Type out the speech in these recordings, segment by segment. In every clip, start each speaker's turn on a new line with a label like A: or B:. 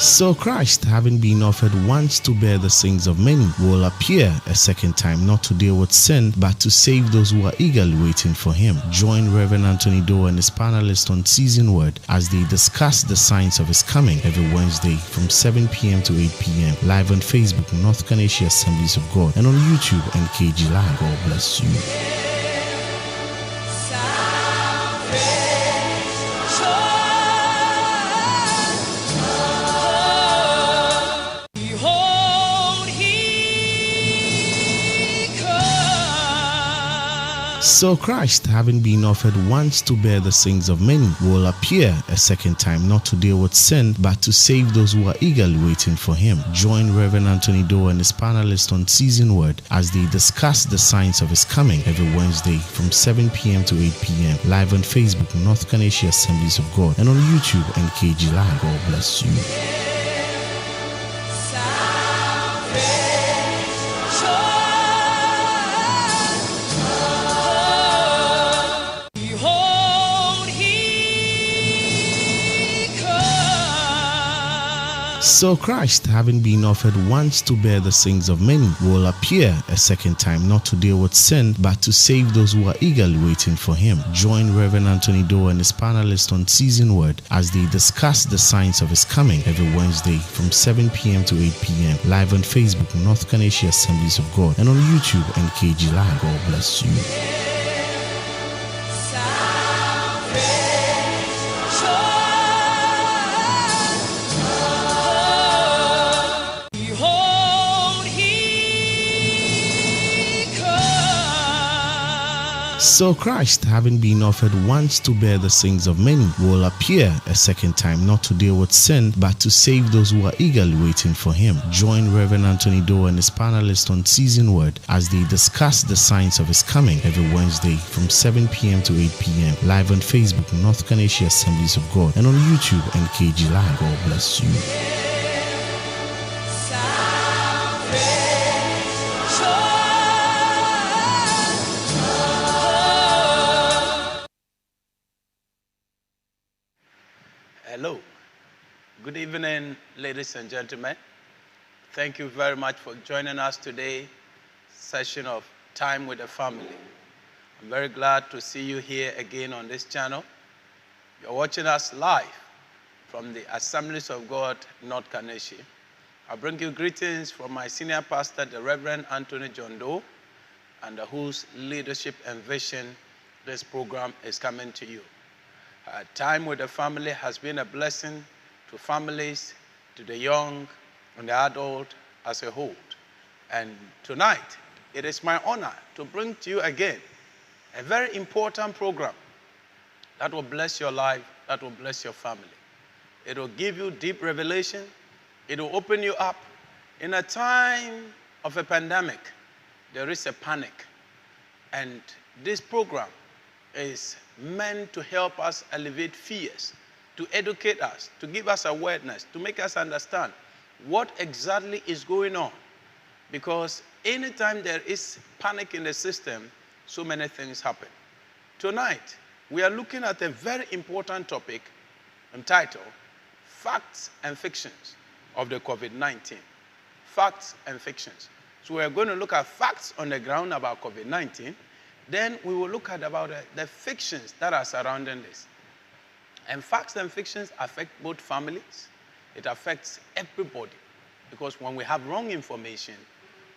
A: So Christ, having been offered once to bear the sins of many, will appear a second time, not to deal with sin, but to save those who are eagerly waiting for him. Join Reverend Anthony Doe and his panelists on Season Word as they discuss the signs of his coming every Wednesday from 7 p.m. to 8 p.m. live on Facebook, North Canadian Assemblies of God, and on YouTube, NKG Live. God bless you. So Christ, having been offered once to bear the sins of many, will appear a second time, not to deal with sin, but to save those who are eagerly waiting for him. Join Reverend Anthony Doe and his panelists on Season Word as they discuss the signs of his coming every Wednesday from 7 p.m. to 8 p.m. live on Facebook, North Canadian Assemblies of God, and on YouTube, NKG Live. God bless you. So Christ, having been offered once to bear the sins of many, will appear a second time, not to deal with sin, but to save those who are eagerly waiting for him. Join Reverend Anthony Doe and his panelists on Season Word as they discuss the signs of his coming every Wednesday from 7 p.m. to 8 p.m. live on Facebook, North Canadian Assemblies of God, and on YouTube, NKG Live. God bless you. So Christ, having been offered once to bear the sins of many, will appear a second time, not to deal with sin, but to save those who are eagerly waiting for him. Join Reverend Anthony Doe and his panelists on Season Word as they discuss the signs of his coming every Wednesday from 7 p.m. to 8 p.m. live on Facebook, North Canadian Assemblies of God, and on YouTube, NKG Live. God bless you.
B: Hello. Good evening, ladies and gentlemen. Thank you very much for joining us today, session of Time with the Family. I'm very glad to see you here again on this channel. You're watching us live from the Assemblies of God, North Caneshie. I bring you greetings from my senior pastor, the Reverend Anthony John Doe, under whose leadership and vision this program is coming to you. Time with the Family has been a blessing to families, to the young and the adult as a whole. And tonight, it is my honor to bring to you again a very important program that will bless your life, that will bless your family. It will give you deep revelation. It will open you up. In a time of a pandemic, there is a panic. And this program is meant to help us alleviate fears, to educate us, to give us awareness, to make us understand what exactly is going on. Because anytime there is panic in the system, so many things happen. Tonight, we are looking at a very important topic entitled Facts and Fictions of the COVID-19. Facts and fictions. So we are going to look at facts on the ground about COVID-19. Then we will look at about the fictions that are surrounding this. And facts and fictions affect both families. It affects everybody. Because when we have wrong information,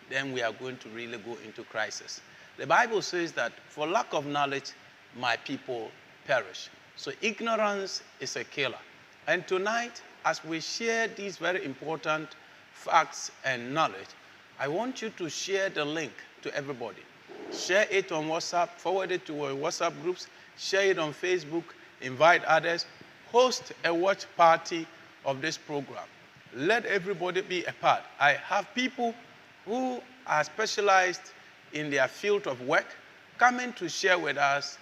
B: then we are going to really go into crisis. The Bible says that for lack of knowledge, my people perish. So ignorance is a killer. And tonight, as we share these very important facts and knowledge, I want you to share the link to everybody. Share it on WhatsApp, forward it to our WhatsApp groups, share it on Facebook, invite others, host a watch party of this program. Let everybody be a part. I have people who are specialized in their field of work coming to share with us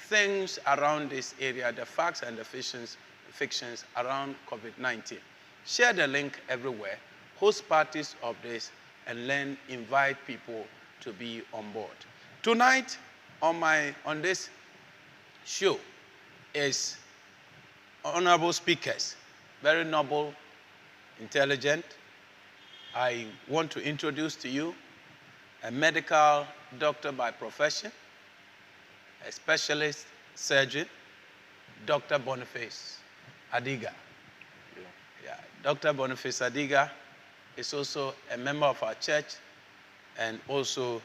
B: things around this area, the facts and the fictions around COVID-19. Share the link everywhere, host parties of this, and then invite people to be on board. Tonight on this show is honorable speakers, very noble, intelligent. I want to introduce to you a medical doctor by profession, a specialist surgeon, Dr. Boniface Adiga. Yeah. Dr. Boniface Adiga is also a member of our church and also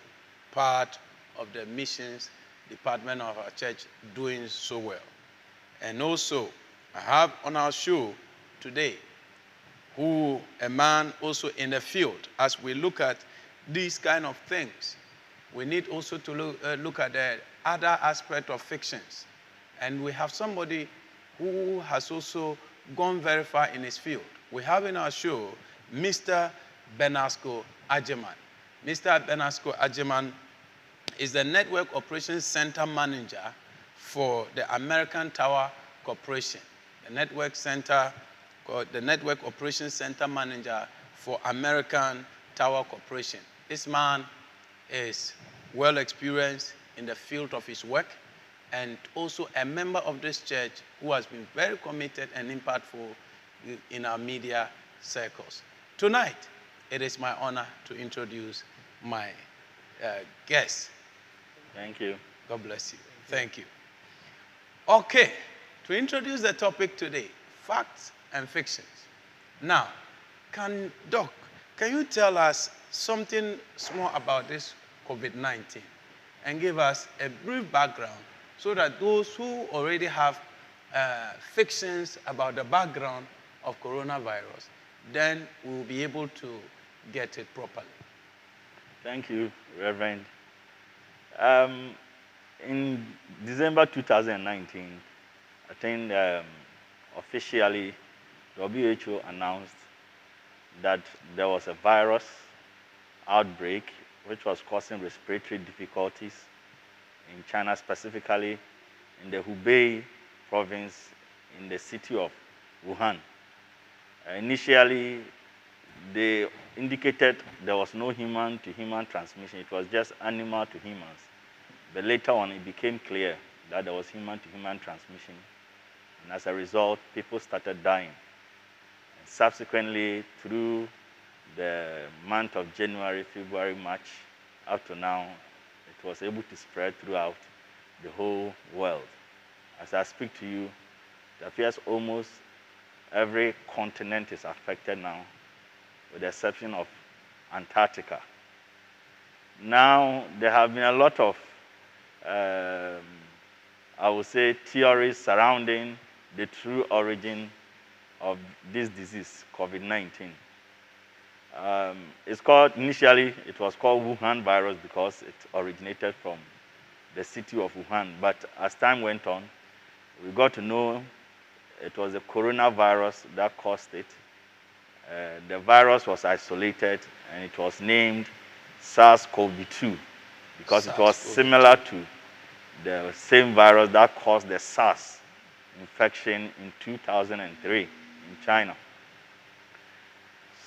B: part of the missions department of our church, doing so well. And also, I have on our show today a man also in the field. As we look at these kind of things, we need also to look at the other aspect of fictions. And we have somebody who has also gone very far in his field. We have in our show Mr. Benasco Agyemang. Mr. Benasco Agyemang is the Network Operations Center Manager for the American Tower Corporation. The Network Operations Center Manager for American Tower Corporation. This man is well experienced in the field of his work and also a member of this church who has been very committed and impactful in our media circles. Tonight, it is my honor to introduce my guest.
C: Thank you.
B: God bless you. Thank you. Okay, to introduce the topic today, facts and fictions. Now, Doc, can you tell us something small about this COVID-19 and give us a brief background so that those who already have fictions about the background of coronavirus, then we will be able to get it properly.
C: Thank you, Reverend. In December 2019, I think officially WHO announced that there was a virus outbreak which was causing respiratory difficulties in China, specifically in the Hubei province in the city of Wuhan. Initially, they indicated there was no human-to-human transmission. It was just animal to humans. But later on, it became clear that there was human-to-human transmission. And as a result, people started dying. And subsequently, through the month of January, February, March, up to now, it was able to spread throughout the whole world. As I speak to you, it appears almost every continent is affected now, with the exception of Antarctica. Now, there have been a lot of, I would say, theories surrounding the true origin of this disease, COVID-19. Initially, it was called Wuhan virus because it originated from the city of Wuhan. But as time went on, we got to know it was the coronavirus that caused it. The virus was isolated and it was named SARS-CoV-2 because it was similar to the same virus that caused the SARS infection in 2003 in China.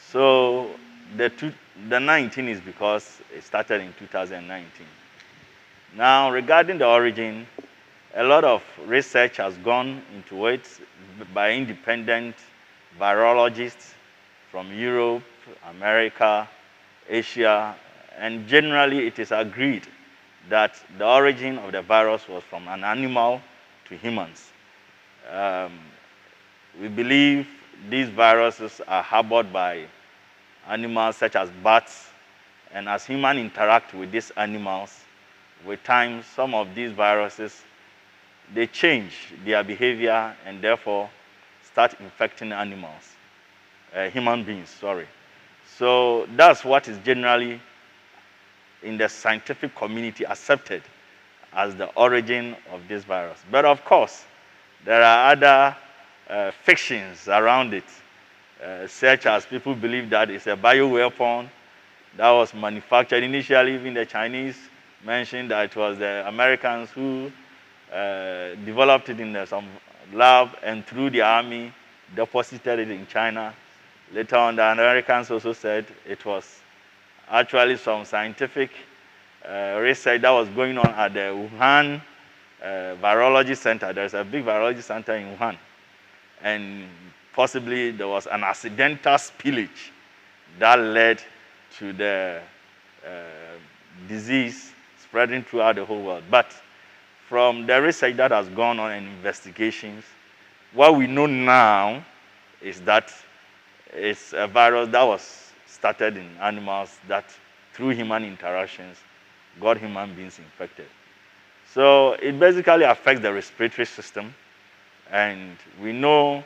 C: So the 19 is because it started in 2019. Now, regarding the origin, a lot of research has gone into it by independent virologists from Europe, America, Asia, and generally it is agreed that the origin of the virus was from an animal to humans. Um, we believe these viruses are harbored by animals such as bats, and as humans interact with these animals, with time, some of these viruses, they change their behavior and therefore start infecting animals, human beings, sorry. So that's what is generally in the scientific community accepted as the origin of this virus. But of course, there are other fictions around it, such as people believe that it's a bioweapon that was manufactured. Initially, even the Chinese mentioned that it was the Americans who developed it in some lab and through the army deposited it in China. Later on, the Americans also said it was actually some scientific research that was going on at the Wuhan Virology Center. There's a big virology center in Wuhan. And possibly there was an accidental spillage that led to the disease spreading throughout the whole world. But from the research that has gone on and investigations, what we know now is that it's a virus that was started in animals that through human interactions got human beings infected. So it basically affects the respiratory system, and we know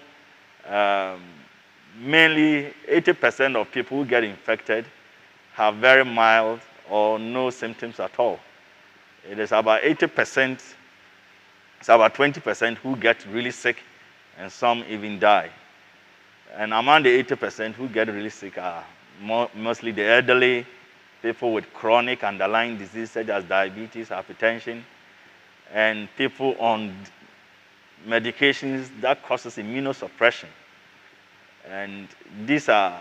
C: mainly 80% of people who get infected have very mild or no symptoms at all. It is about 80%, it's about 20% who get really sick, and some even die. And among the 80% who get really sick are mostly the elderly, people with chronic underlying disease such as diabetes, hypertension, and people on medications that causes immunosuppression. And these are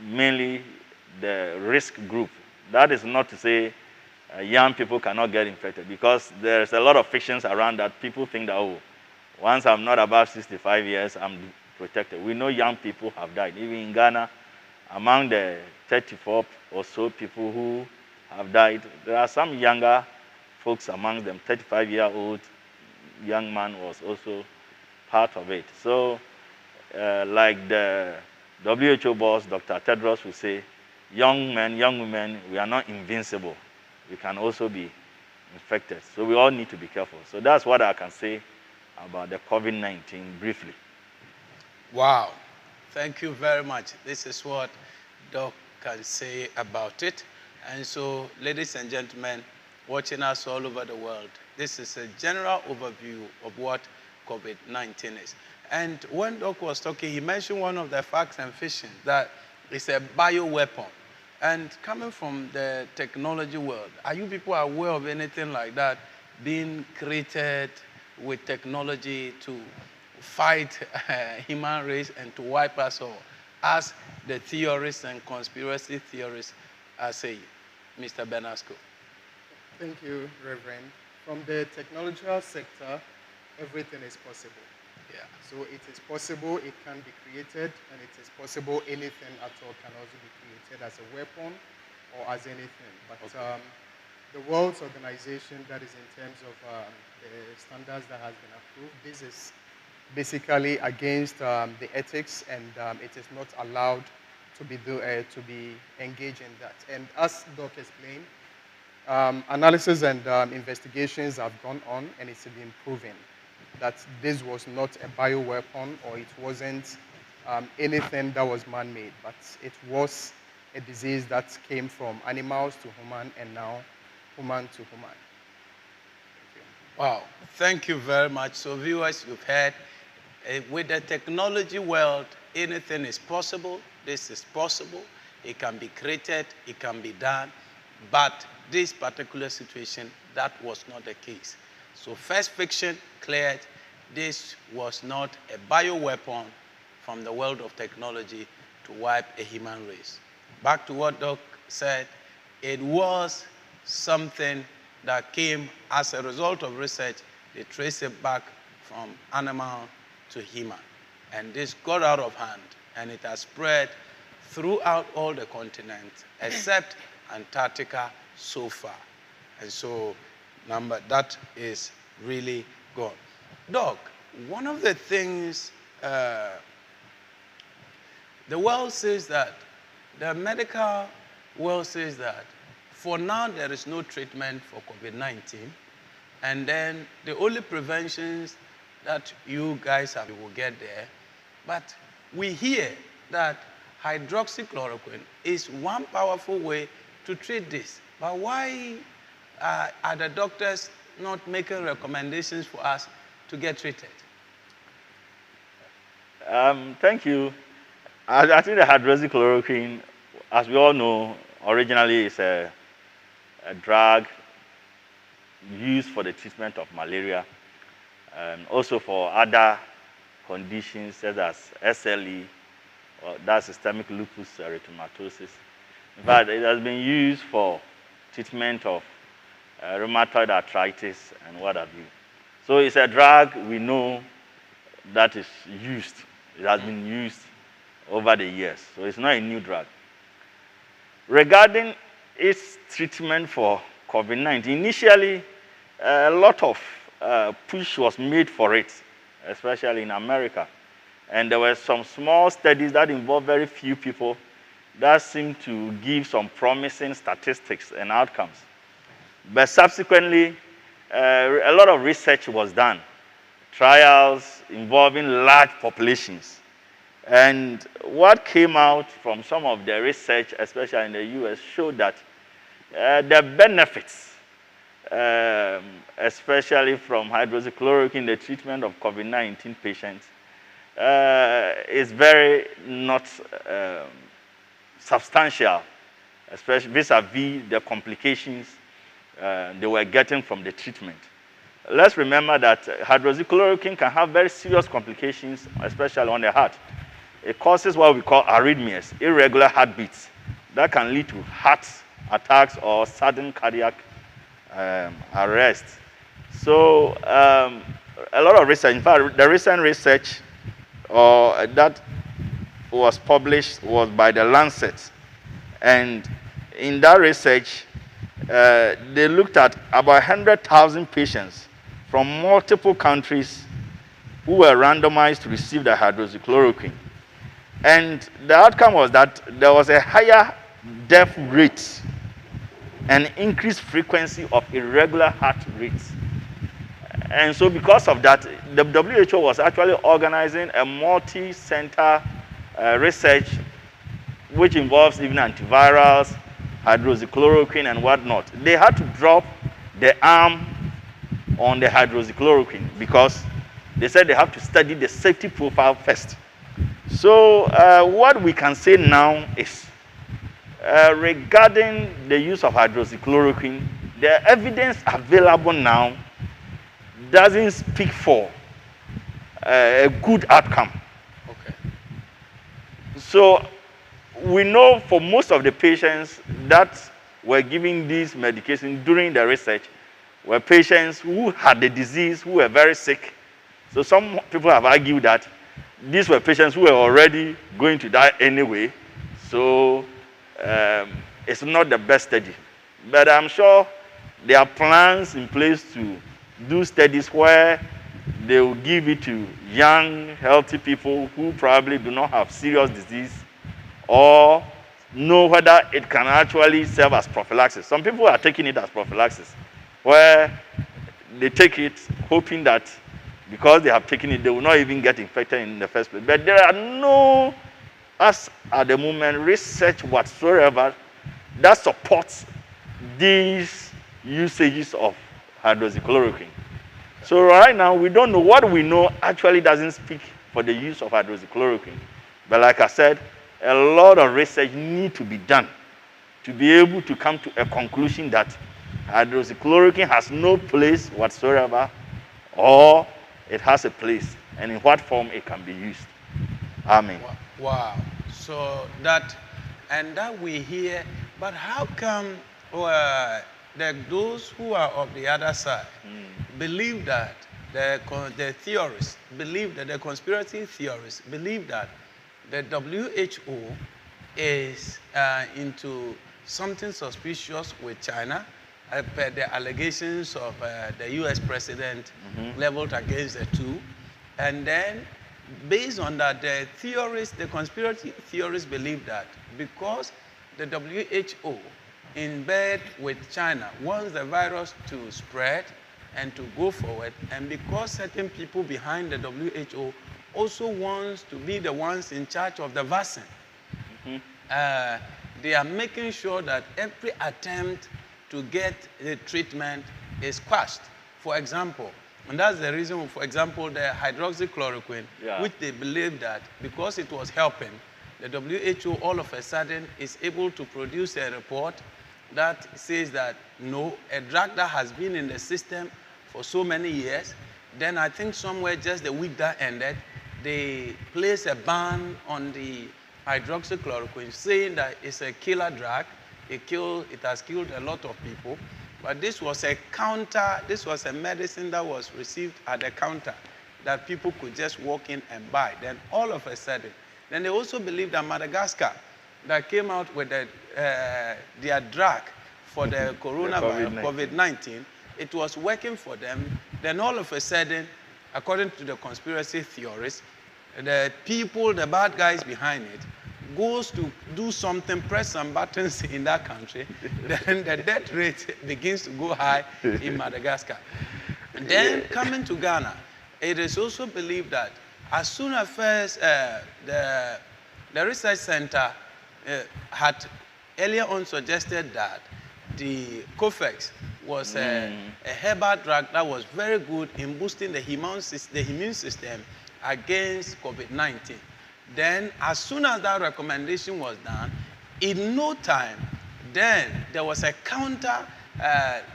C: mainly the risk group. That is not to say young people cannot get infected, because there's a lot of fictions around that. People think that, oh, once I'm not above 65 years, I'm protected. We know young people have died. Even in Ghana, among the 34 or so people who have died, there are some younger folks among them. 35-year-old young man was also part of it. So, like the WHO boss, Dr. Tedros, would say, young men, young women, we are not invincible. We can also be infected. So we all need to be careful. So that's what I can say about the COVID-19 briefly.
B: Wow. Thank you very much. This is what Doc can say about it. And so, ladies and gentlemen, watching us all over the world, this is a general overview of what COVID-19 is. And when Doc was talking, he mentioned one of the facts and fictions, that it's a bioweapon. And coming from the technology world, are you people aware of anything like that being created with technology to fight human race and to wipe us all, as the theorists and conspiracy theorists are saying? Mr. Bernasco.
D: Thank you, Reverend. From the technological sector, everything is possible.
B: Yeah.
D: So it is possible, it can be created, and it is possible anything at all can also be created as a weapon or as anything. But
B: okay.
D: The World Organization, that is in terms of the standards that has been approved, this is basically against the ethics, and it is not allowed to be engaged in that. And as Doc explained, analysis and investigations have gone on, and it's been proven that this was not a bioweapon, or it wasn't anything that was man-made, but it was a disease that came from animals to human, and now human to human. Thank you.
B: Wow, thank you very much. So viewers, you've heard, with the technology world, anything is possible. This is possible. It can be created, it can be done. But this particular situation, that was not the case. So first fiction cleared, this was not a bioweapon from the world of technology to wipe a human race. Back to what Doc said, it was something that came as a result of research. They traced it back from animal to human. And this got out of hand, and it has spread throughout all the continents except Antarctica so far. And so that is really gone. Doc, one of the things the world says that, the medical world says that for now there is no treatment for COVID-19, and then the only preventions that you guys have will get there. But we hear that hydroxychloroquine is one powerful way to treat this. But why are the doctors not making recommendations for us to get treated?
C: Thank you. I think the hydroxychloroquine, as we all know, originally is a drug used for the treatment of malaria, and also for other conditions such as SLE, or that's systemic lupus erythematosus. In fact, it has been used for treatment of rheumatoid arthritis and what have you. So it's a drug we know that is used. It has been used over the years, so it's not a new drug. Regarding its treatment for COVID-19, initially a lot of push was made for it, especially in America. And there were some small studies that involved very few people that seemed to give some promising statistics and outcomes. But subsequently, a lot of research was done, trials involving large populations. And what came out from some of the research, especially in the US, showed that the benefits, especially from hydroxychloroquine, the treatment of COVID-19 patients, is very not substantial, especially vis-a-vis the complications they were getting from the treatment. Let's remember that hydroxychloroquine can have very serious complications, especially on the heart. It causes what we call arrhythmias, irregular heartbeats, that can lead to heart attacks or sudden cardiac arrest. So a lot of research, in fact, the recent research that was published was by the Lancet. And in that research, they looked at about 100,000 patients from multiple countries who were randomized to receive the hydroxychloroquine. And the outcome was that there was a higher death rate and increased frequency of irregular heart rates. And so because of that, the WHO was actually organizing a multi-center research which involves even antivirals, hydroxychloroquine, and whatnot. They had to drop the arm on the hydroxychloroquine because they said they have to study the safety profile first. So what we can say now is, regarding the use of hydroxychloroquine, the evidence available now doesn't speak for a good outcome.
B: Okay.
C: So we know for most of the patients that were given these medications during the research were patients who had the disease, who were very sick. So some people have argued that these were patients who were already going to die anyway. So it's not the best study. But I'm sure there are plans in place to do studies where they will give it to young, healthy people who probably do not have serious disease or know whether it can actually serve as prophylaxis. Some people are taking it as prophylaxis, where they take it hoping that because they have taken it, they will not even get infected in the first place. But there are no, as at the moment, research whatsoever that supports these usages of hydroxychloroquine. So right now, we don't know. What we know actually doesn't speak for the use of hydroxychloroquine. But like I said, a lot of research needs to be done to be able to come to a conclusion that hydroxychloroquine has no place whatsoever, or it has a place, and in what form it can be used. Amen.
B: Wow. So that we hear, but how come those who are of the other side believe that the theorists believe that the conspiracy theorists believe that the WHO is into something suspicious with China, per the allegations of the US president leveled against the two, And then, based on that, the conspiracy theorists believe that because the WHO, in bed with China, wants the virus to spread and to go forward, and because certain people behind the WHO also wants to be the ones in charge of the vaccine, they are making sure that every attempt to get the treatment is quashed. For example, and that's the reason, for example, the hydroxychloroquine, which they believe that because it was helping, the WHO all of a sudden is able to produce a report that says that no, a drug that has been in the system for so many years, then I think somewhere just the week that ended, they placed a ban on the hydroxychloroquine, saying that it's a killer drug. It has killed a lot of people. But this was a medicine that was received at the counter that people could just walk in and buy. Then all of a sudden, then they also believe that Madagascar, that came out with their drug for the coronavirus, COVID-19, it was working for them. Then all of a sudden, according to the conspiracy theorists, the people, the bad guys behind it, goes to do something, press some buttons in that country, then the death rate begins to go high in Madagascar. And then coming to Ghana, it is also believed that as soon as first the research center had earlier on suggested that the Cofex was a herbal drug that was very good in boosting the immune system against COVID-19. Then, as soon as that recommendation was done, in no time, then there was a counter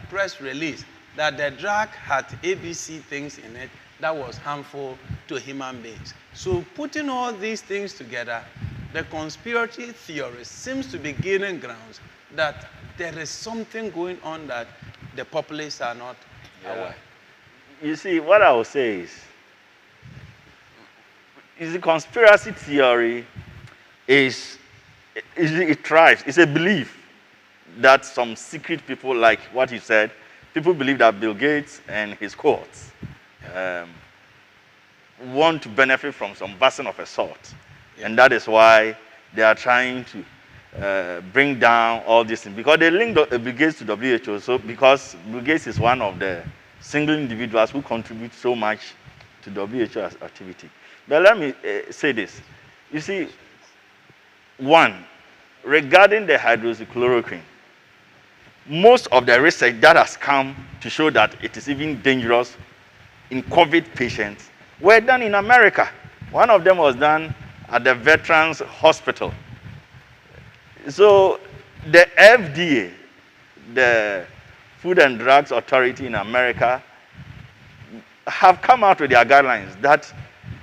B: press release that the drug had ABC things in it that was harmful to human beings. So putting all these things together, the conspiracy theorist seems to be gaining grounds that there is something going on that the populace are not aware.
C: You see, what I would say is the conspiracy theory it thrives. It's a belief that some secret people, like what you said, people believe that Bill Gates and his cohorts want to benefit from some vaccine of a sort. And that is why they are trying to bring down all these things. Because they link Bill Gates to WHO, so because Bill Gates is one of the single individuals who contribute so much to WHO activity. But let me say this. You see, one, regarding the hydroxychloroquine, most of the research that has come to show that it is even dangerous in COVID patients were done in America. One of them was done at the Veterans Hospital. So the FDA, the Food and Drugs Authority in America, have come out with their guidelines that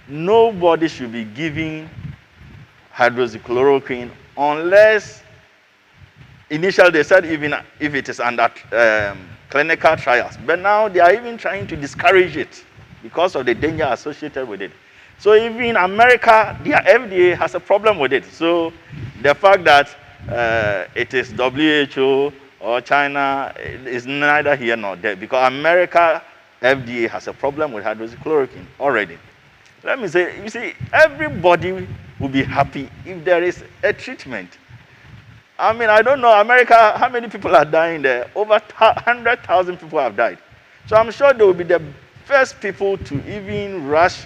C: nobody should be giving hydroxychloroquine unless initially they said even if it is under clinical trials. But now they are even trying to discourage it because of the danger associated with it. So even in America, their FDA has a problem with it. So the fact that it is WHO or China is neither here nor there, because America FDA has a problem with hydroxychloroquine already. Let me say, you see, everybody will be happy if there is a treatment. I mean, I don't know, America, how many people are dying there? Over 100,000 people have died. So I'm sure they will be the first people to even rush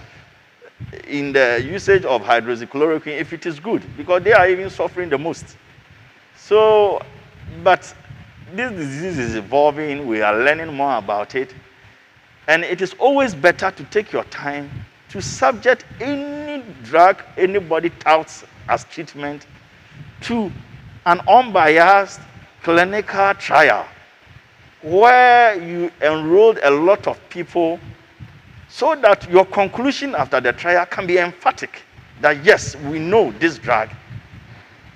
C: in the usage of hydroxychloroquine if it is good, because they are even suffering the most. So, but this disease is evolving, we are learning more about it, and it is always better to take your time to subject any drug anybody touts as treatment to an unbiased clinical trial where you enrolled a lot of people so that your conclusion after the trial can be emphatic that yes, we know this drug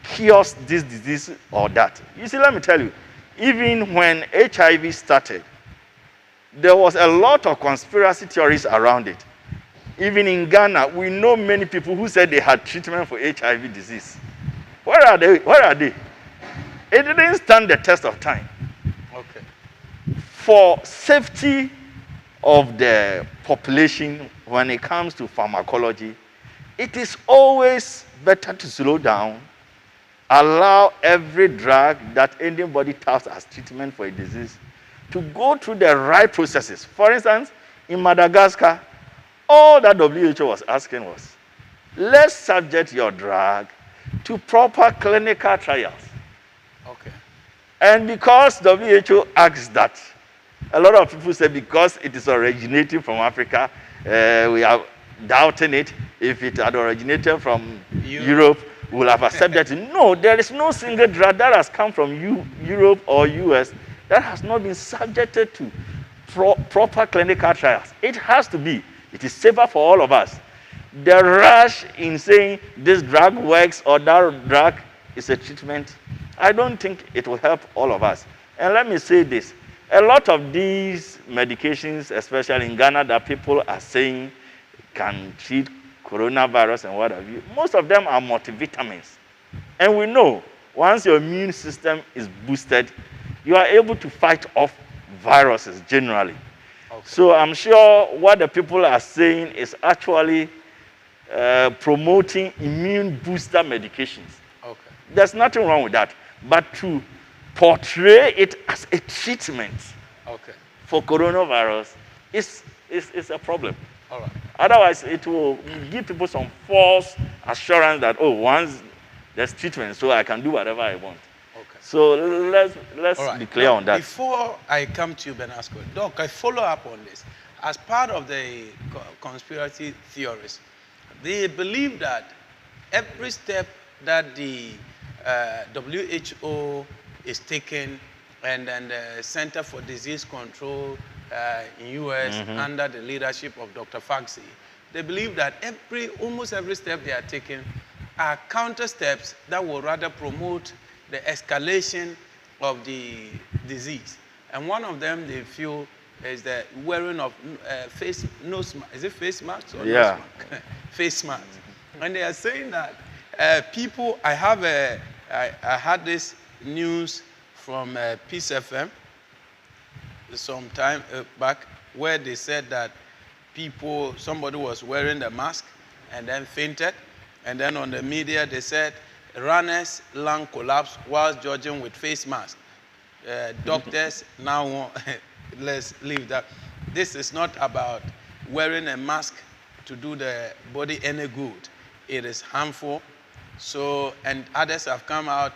C: cures this disease or that. You see, let me tell you, even when HIV started, there was a lot of conspiracy theories around it. Even in Ghana, we know many people who said they had treatment for HIV disease. Where are they? Where are they? It didn't stand the test of time.
B: Okay.
C: For safety of the population, when it comes to pharmacology, it is always better to slow down, allow every drug that anybody touts as treatment for a disease to go through the right processes. For instance, in Madagascar, all that WHO was asking was, let's subject your drug to proper clinical trials.
B: Okay.
C: And because WHO asked that, a lot of people say because it is originating from Africa, we are doubting it. If it had originated from Europe, we would have accepted it. No, there is no single drug that has come from Europe or US that has not been subjected to proper clinical trials. It has to be. It is safer for all of us. The rush in saying this drug works or that drug is a treatment, I don't think it will help all of us. And let me say this. A lot of these medications, especially in Ghana, that people are saying can treat coronavirus and what have you, most of them are multivitamins. And we know once your immune system is boosted, you are able to fight off viruses generally.
B: Okay.
C: So I'm sure what the people are saying is actually promoting immune booster medications.
B: Okay.
C: There's nothing wrong with that. But to portray it as a treatment
B: Okay.
C: for coronavirus is a problem.
B: All right.
C: Otherwise, it will give people some false assurance that, oh, once there's treatment, so I can do whatever I want.
B: Okay.
C: So let's
B: All right.
C: be clear
B: Now,
C: on that.
B: Before I come to you, Benasco, Doc, I follow up on this. As part of the conspiracy theorists, they believe that every step that the WHO is taking, and then the Center for Disease Control in US under the leadership of Dr. Fauci, they believe that almost every step they are taking are counter steps that will rather promote the escalation of the disease. And one of them they feel is the wearing of nose mask. Is it face masks or
C: Yeah.
B: nose mask? Face masks. And they are saying that people, I had this news from Peace FM some time back where they said that somebody was wearing the mask and then fainted. And then on the media they said runner's lung collapsed whilst jogging with face mask. Doctors now want, let's leave that. This is not about wearing a mask to do the body any good. It is harmful. So, and others have come out,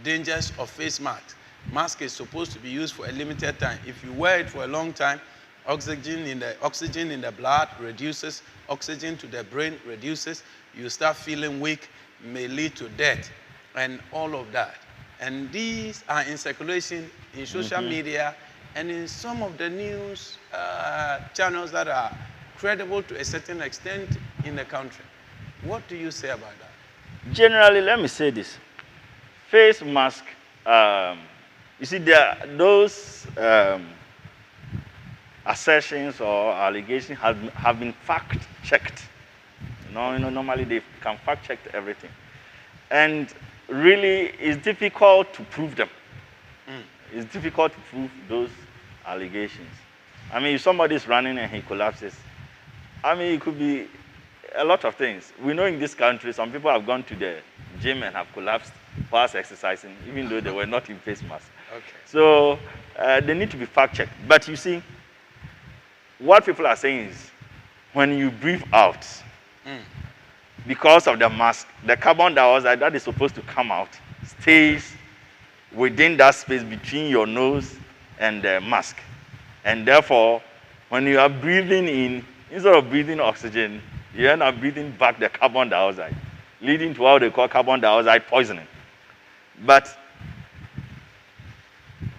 B: dangers of face masks. Mask is supposed to be used for a limited time. If you wear it for a long time, oxygen in the blood reduces, oxygen to the brain reduces, you start feeling weak, may lead to death, and all of that. And these are in circulation in social media and in some of the news channels that are credible to a certain extent in the country. What do you say about that?
C: Generally, let me say this. Face mask, you see, those assertions or allegations have been fact-checked. Normally they can fact-check everything. And really, it's difficult to prove them. It's difficult to prove those allegations. I mean, if somebody is running and he collapses, I mean, it could be a lot of things. We know in this country, some people have gone to the gym and have collapsed whilst exercising, even though they were not in face masks.
B: Okay.
C: So they need to be fact-checked. But you see, what people are saying is, when you breathe out, because of the mask, the carbon dioxide that is supposed to come out stays within that space between your nose and the mask. And therefore, when you are breathing in, instead of breathing oxygen, you end up breathing back the carbon dioxide, leading to what they call carbon dioxide poisoning. But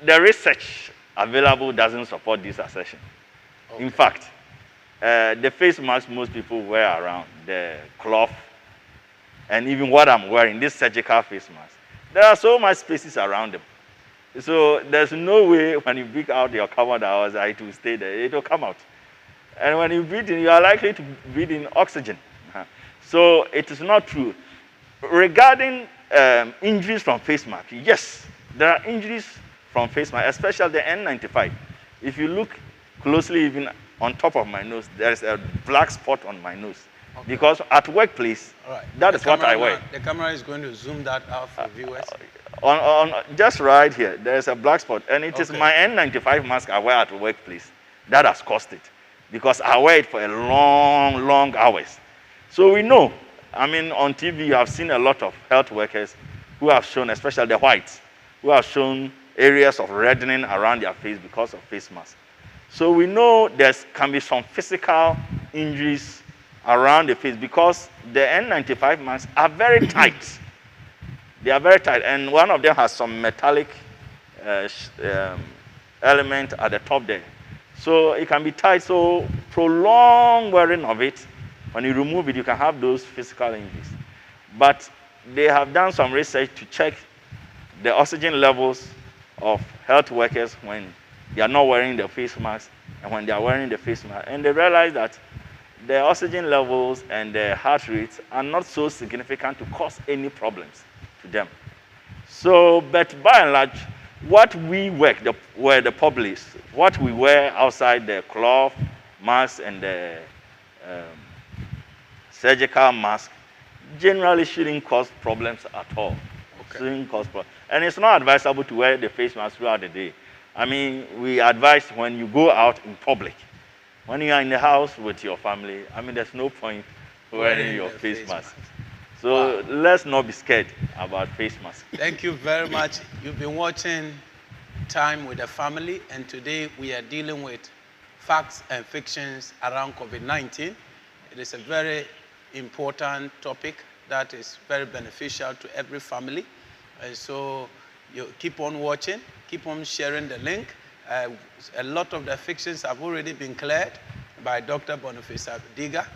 C: the research available doesn't support this assertion. Okay. In fact, the face mask most people wear around, the cloth, and even what I'm wearing, this surgical face mask, there are so much spaces around them. So there's no way when you breathe out your carbon dioxide to stay there, it will come out. And when you breathe in, you are likely to breathe in oxygen. So it is not true. Regarding injuries from face mask, yes, there are injuries from face mask, especially the N95. If you look closely even on top of my nose, there is a black spot on my nose.
B: Okay.
C: Because at workplace,
B: All right.
C: that is what I wear.
B: The camera is going to zoom that out for viewers.
C: On just right here, there is a black spot, and it is
B: Okay.
C: my N95 mask I wear at the workplace that has caused it, because I wear it for a long, long hours. So we know. I mean, on TV, you have seen a lot of health workers who have shown, especially the whites, who have shown areas of reddening around their face because of face masks. So we know there can be some physical injuries around the face because the N95 masks are very tight. They are very tight, and one of them has some metallic element at the top there. So it can be tight, so prolonged wearing of it, when you remove it, you can have those physical injuries. But they have done some research to check the oxygen levels of health workers when they are not wearing the face mask and when they are wearing the face mask. And they realize that the oxygen levels and the heart rates are not so significant to cause any problems to them. So, but by and large, what we work, the public, what we wear outside, the cloth mask and the surgical mask, generally shouldn't cause problems at all.
B: Okay.
C: Shouldn't cause problems. And it's not advisable to wear the face mask throughout the day. I mean, we advise when you go out in public. When you are in the house with your family, I mean, there's no point wearing your face mask. So let's not be scared about face masks.
B: Thank you very much. You've been watching Time with the Family, and today we are dealing with facts and fictions around COVID-19. It is a very important topic that is very beneficial to every family. And so you keep on watching, keep on sharing the link. A lot of the fictions have already been cleared by Dr. Boniface Diga.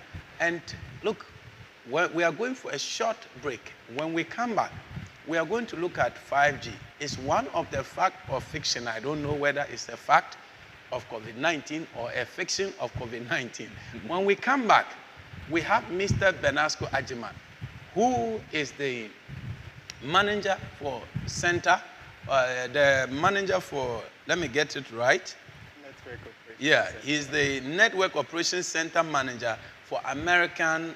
B: And look, we are going for a short break. When we come back, we are going to look at 5G. It's one of the fact or fiction. I don't know whether it's a fact of COVID-19 or a fiction of COVID-19. When we come back, we have Mr. Benasco Ajiman, who is the manager for center, the manager for, let me get it right.
D: Network Operations
B: Yeah,
D: Center.
B: he's the Network Operations Center manager for American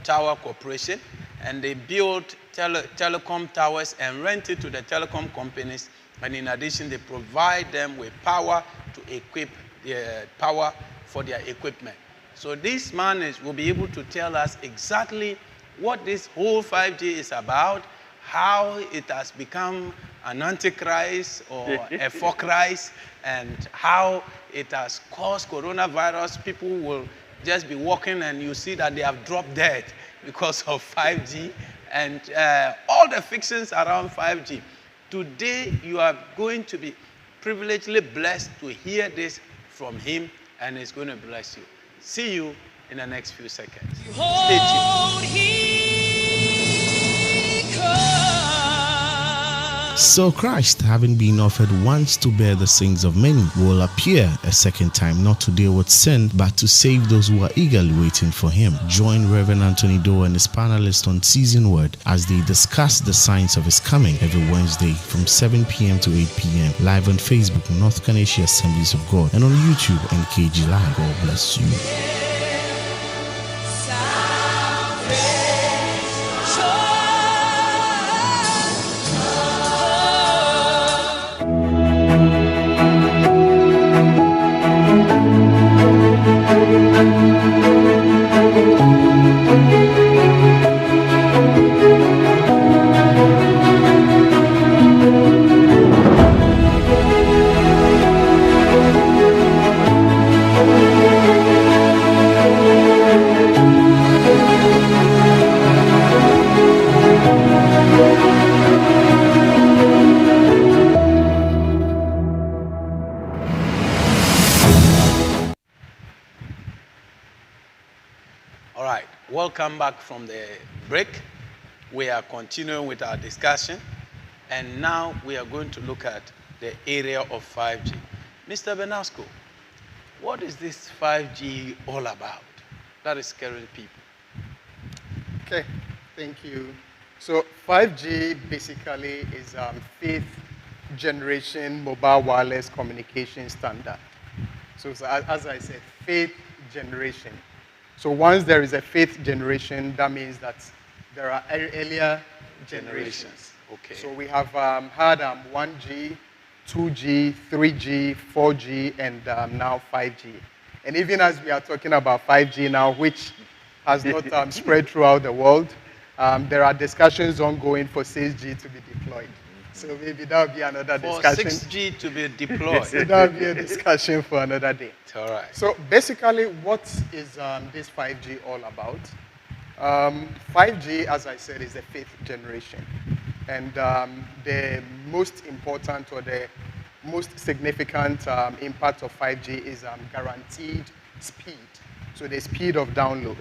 B: Tower Corporation, and they build telecom towers and rent it to the telecom companies, and in addition, they provide them with power to equip their power for their equipment. So this man will be able to tell us exactly what this whole 5G is about, how it has become an antichrist or a for Christ, and how it has caused coronavirus. People will just be walking and you see that they have dropped dead because of 5G, and all the fictions around 5G. Today, you are going to be privilegedly blessed to hear this from him, and it's going to bless you. See you in the next few seconds. Stay tuned.
A: So Christ, having been offered once to bear the sins of many, will appear a second time, not to deal with sin, but to save those who are eagerly waiting for him. Join Reverend Anthony Doe and his panelists on Season Word as they discuss the signs of his coming every Wednesday from 7 p.m. to 8 p.m. live on Facebook, North Canadian Assemblies of God, and on YouTube, NKG Live. God bless you.
B: All right, welcome back from the break. We are continuing with our discussion, and now we are going to look at the area of 5G. Mr. Benasco, what is this 5G all about that is scaring people?
D: Okay, thank you. So 5G basically is fifth generation mobile wireless communication standard. So as I said, fifth generation. So once there is a fifth generation, that means that there are earlier generations.
B: Okay.
D: So we have had 1G, 2G, 3G, 4G, and now 5G. And even as we are talking about 5G now, which has not spread throughout the world, there are discussions ongoing for 6G to be deployed. So maybe that will be another discussion.
B: For 6G to be deployed.
D: So that will be a discussion for another day.
B: All right.
D: So basically, what is this 5G all about? 5G, as I said, is the fifth generation. And the most important or the most significant impact of 5G is guaranteed speed. So the speed of download.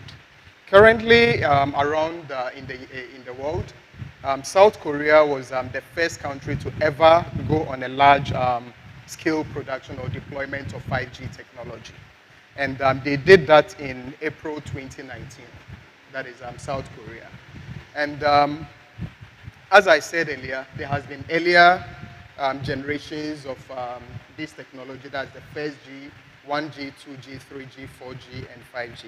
D: Currently, around in the world, South Korea was the first country to ever go on a large scale production or deployment of 5G technology. And they did that in April 2019. That is South Korea. And as I said earlier, there has been earlier generations of this technology. That's the first G, 1G, 2G, 3G, 4G, and 5G.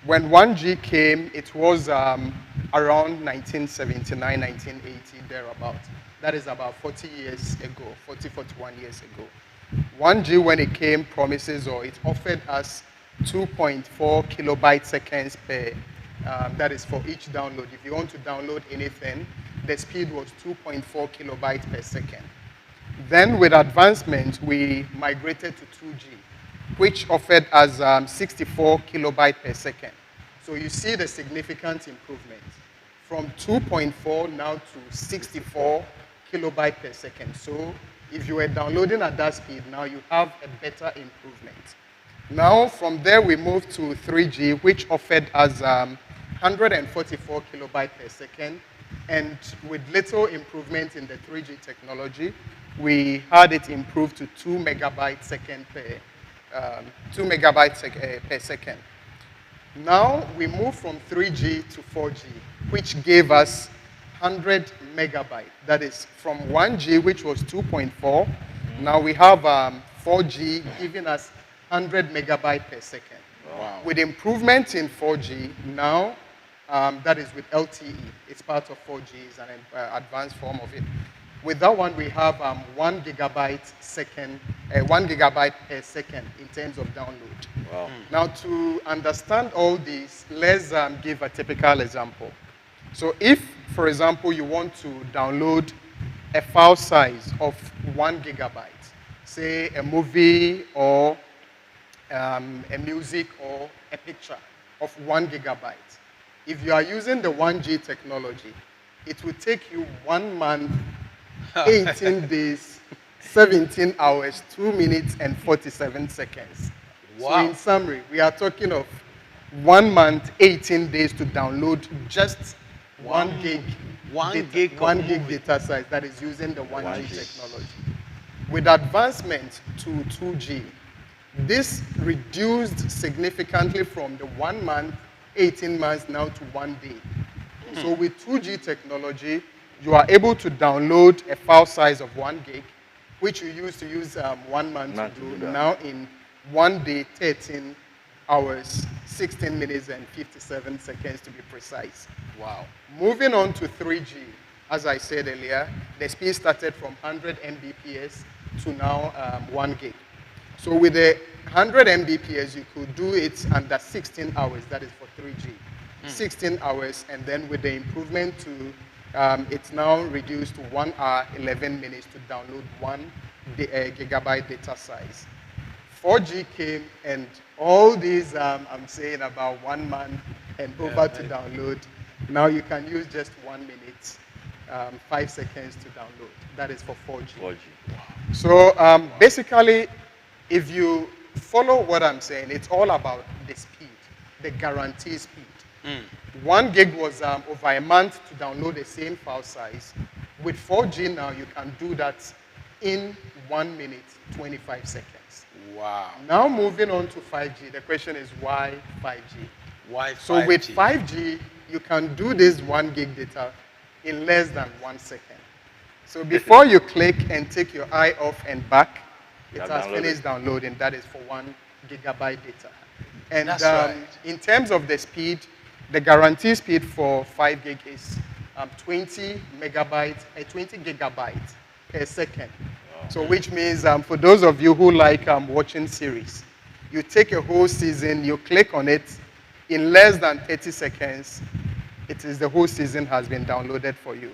D: When 1G came, it was around 1979, 1980, thereabout. That is about 40 years ago, 40, 41 years ago. 1G, when it came, promises, or it offered us 2.4 kilobytes seconds per, that is for each download. If you want to download anything, the speed was 2.4 kilobytes per second. Then with advancement, we migrated to 2G, which offered us 64 kilobytes per second. So you see the significant improvement from 2.4 now to 64 kilobytes per second. So if you were downloading at that speed, now you have a better improvement. Now from there we moved to 3G, which offered us 144 kilobytes per second. And with little improvement in the 3G technology, we had it improved to 2 megabytes per second. Now we move from 3G to 4G, which gave us 100 megabytes. That is from 1G, which was 2.4. Now we have 4G giving us 100 megabytes per second.
B: Wow.
D: With improvement in 4G, now that is with LTE. It's part of 4G, it's an advanced form of it. With that one, we have 1 gigabyte per second in terms of download.
C: Wow.
D: Now, to understand all these, let's give a typical example. So if, for example, you want to download a file size of 1 gigabyte, say a movie or a music or a picture of 1 gigabyte, if you are using the 1G technology, it will take you 1 month, 18 days, 17 hours, 2 minutes, and 47 seconds.
B: Wow.
D: So in summary, we are talking of 1 month, 18 days to download just 1 gig.
B: 1 gig.
D: 1 gig data size that is using the 1G technology. With advancement to 2G, this reduced significantly from the 1 month, 18 months now to 1 day. So with 2G technology, you are able to download a file size of 1 gig, which you used to use 1 month to do. Now in 1 day, 13 hours, 16 minutes, and 57 seconds to be precise.
B: Wow.
D: Moving on to 3G, as I said earlier, the speed started from 100 Mbps to now 1 gig. So with the 100 Mbps, you could do it under 16 hours. That is for 3G. 16 hours, and then with the improvement to, it's now reduced to 1 hour, 11 minutes to download 1 gigabyte data size. 4G came, and all these I'm saying about 1 month and over to download. Now you can use just 1 minute, 5 seconds to download. That is for 4G.
C: 4G.
D: So basically, if you follow what I'm saying, it's all about the speed, the guarantee speed. 1 gig was over a month to download the same file size. With 4G now, you can do that in 1 minute, 25 seconds.
B: Wow.
D: Now moving on to 5G, the question is why 5G?
B: Why 5G?
D: So with 5G, you can do this 1 gig data in less than 1 second. So before you click and take your eye off and back,
C: You
D: It
C: have
D: has
C: downloaded.
D: finished downloading. That is for 1 gigabyte data. And
B: That's right.
D: in terms of the speed, the guarantee speed for 5 gig is 20 gigabytes per second. So which means for those of you who like watching series, you take a whole season, you click on it, in less than 30 seconds, the whole season has been downloaded for you.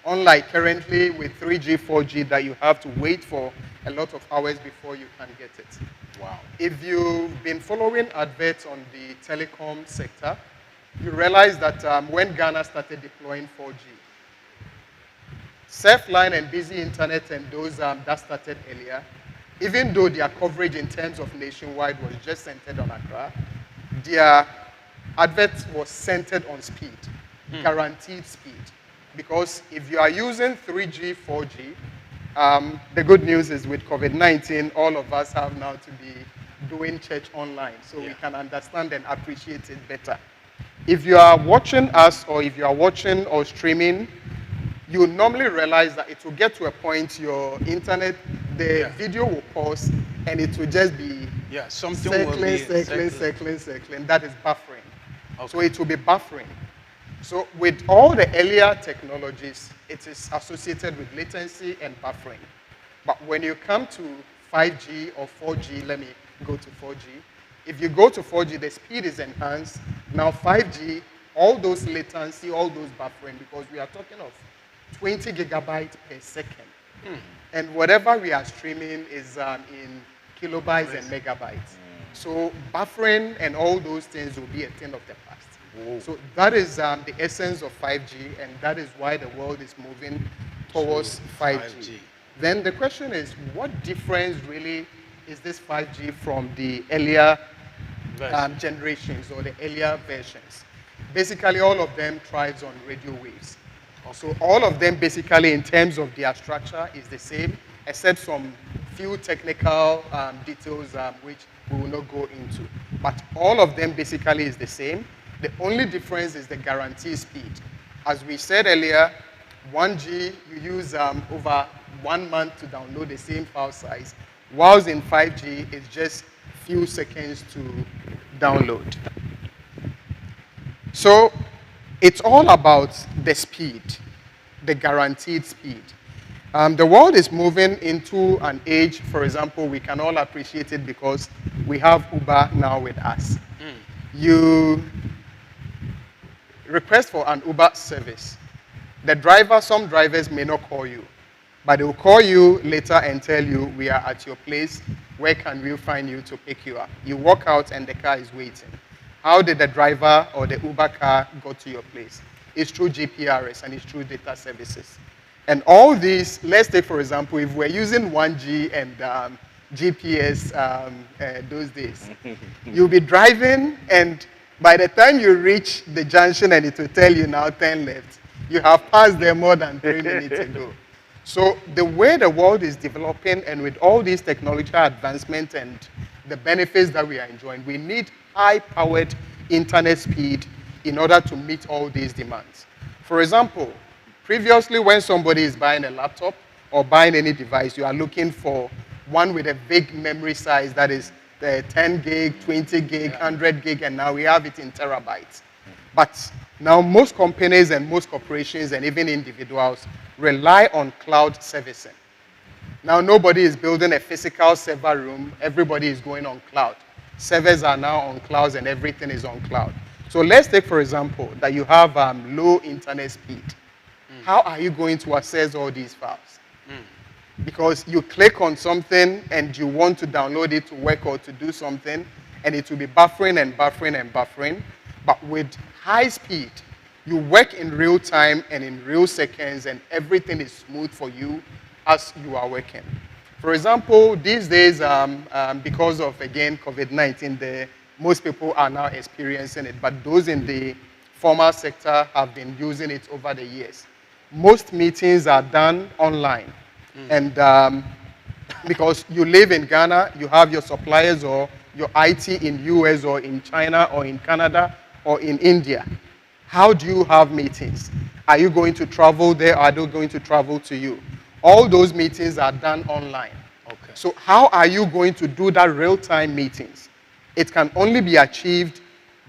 D: Unlike currently with 3G, 4G that you have to wait for a lot of hours before you can get it.
B: Wow.
D: If you've been following adverts on the telecom sector, you realize that when Ghana started deploying 4G, Surfline and Busy Internet and those that started earlier, even though their coverage in terms of nationwide was just centered on Accra, their advert was centered on speed, guaranteed speed. Because if you are using 3G, 4G, the good news is with COVID-19, all of us have now to be doing church online, so we can understand and appreciate it better. If you are watching us, or if you are watching or streaming, you normally realize that it will get to a point your internet, the video will pause, and it will just be
B: something will be
D: circling. That is buffering.
B: Okay.
D: So it will be buffering. So with all the earlier technologies, it is associated with latency and buffering. But when you come to 5G or 4G, let me go to 4G. If you go to 4G, the speed is enhanced. Now 5G, all those latency, all those buffering, because we are talking of 20 gigabytes per second. And whatever we are streaming is in kilobytes and megabytes. So buffering and all those things will be a thing of the past. So that is the essence of 5G, and that is why the world is moving towards 5G. Then the question is, what difference really is this 5G from the earlier generations or the earlier versions? Basically, all of them thrives on radio waves. So all of them basically in terms of their structure is the same, except some few technical details which we will not go into. But all of them basically is the same. The only difference is the guarantee speed. As we said earlier, 1G, you use over 1 month to download the same file size, whilst in 5G, it's just few seconds to download. So it's all about the speed, the guaranteed speed. The world is moving into an age, for example, we can all appreciate it because we have Uber now with us. You request for an Uber service. The driver, some drivers may not call you, but they will call you later and tell you, we are at your place, where can we find you to pick you up? You walk out and the car is waiting. How did the driver or the Uber car go to your place? It's through GPRS and it's through data services. And all these, let's take for example, if we're using 1G and GPS those days, you'll be driving and by the time you reach the junction and it will tell you now 10 left, you have passed there more than 3 minutes ago. So the way the world is developing and with all these technological advancements and the benefits that we are enjoying, we need high-powered internet speed in order to meet all these demands. For example, previously when somebody is buying a laptop or buying any device, you are looking for one with a big memory size that is 10 gig, 20 gig, 100 gig, and now we have it in terabytes. But now most companies and most corporations and even individuals rely on cloud servicing. Now nobody is building a physical server room, everybody is going on cloud. Servers are now on clouds and everything is on cloud. So let's take for example that you have low internet speed. How are you going to access all these files? Because you click on something and you want to download it to work or to do something, and it will be buffering and buffering and buffering. But with high speed, you work in real time and in real seconds, and everything is smooth for you as you are working. For example, these days, because of, again, COVID-19, most people are now experiencing it, but those in the formal sector have been using it over the years. Most meetings are done online. And because you live in Ghana, you have your suppliers or your IT in US or in China or in Canada or in India. How do you have meetings? Are you going to travel there? Are they going to travel to you? All those meetings are done online.
B: Okay.
D: So how are you going to do that real-time meetings? It can only be achieved